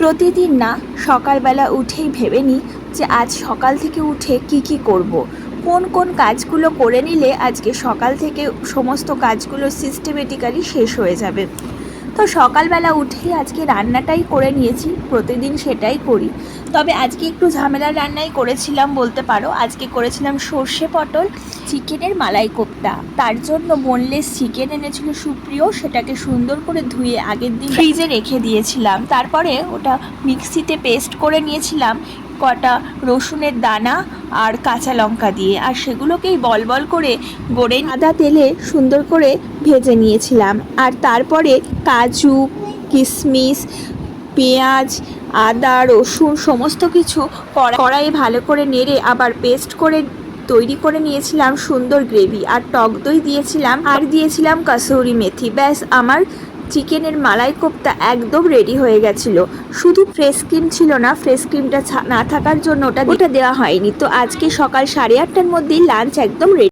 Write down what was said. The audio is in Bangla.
প্রতিদিন না সকালবেলা উঠেই ভেবে নিই যে আজ সকাল থেকে উঠে কি করব। কোন কোন কাজগুলো করে নিলে আজকে সকাল থেকে সমস্ত কাজগুলো সিস্টেমেটিক্যালি শেষ হয়ে যাবে। তো সকালবেলা উঠেই আজকে রান্নাটাই করে নিয়েছি, প্রতিদিন সেটাই করি। তবে আজকে একটু ঝামেলার রান্নাই করেছিলাম বলতে পারো। আজকে করেছিলাম সর্ষে পটল চিকেনের মালাই কোপ্তা। তার জন্য বোনলেস চিকেন এনেছিল সুপ্রিয়, সেটাকে সুন্দর করে ধুয়ে আগের দিন ফ্রিজে রেখে দিয়েছিলাম। তারপরে ওটা মিক্সিতে পেস্ট করে নিয়েছিলাম কটা রসুনের দানা আর কাঁচা লঙ্কা দিয়ে, আর সেগুলোকেই বল বল করে গড়ে আদা তেলে সুন্দর করে ভেজে নিয়েছিলাম। আর তারপরে কাজু, কিশমিশ, পেঁয়াজ, আদা, রসুন সমস্ত কিছু কড়াইয়ে ভালো করে নেড়ে আবার পেস্ট করে তৈরি করে নিয়েছিলাম সুন্দর গ্রেভি। আর টক দই দিয়েছিলাম, আর দিয়েছিলাম কাসুরি মেথি। ব্যাস, আমার চিকেনের মালাই কোপ্তা একদম রেডি হয়ে গেছিলো। শুধু ফ্রেশ ক্রিম ছিল না, ফ্রেশ ক্রিমটা না থাকার জন্য ওটা দেওয়া হয়নি। তো আজকে সকাল 8:30টার মধ্যেই লাঞ্চ একদম রেডি।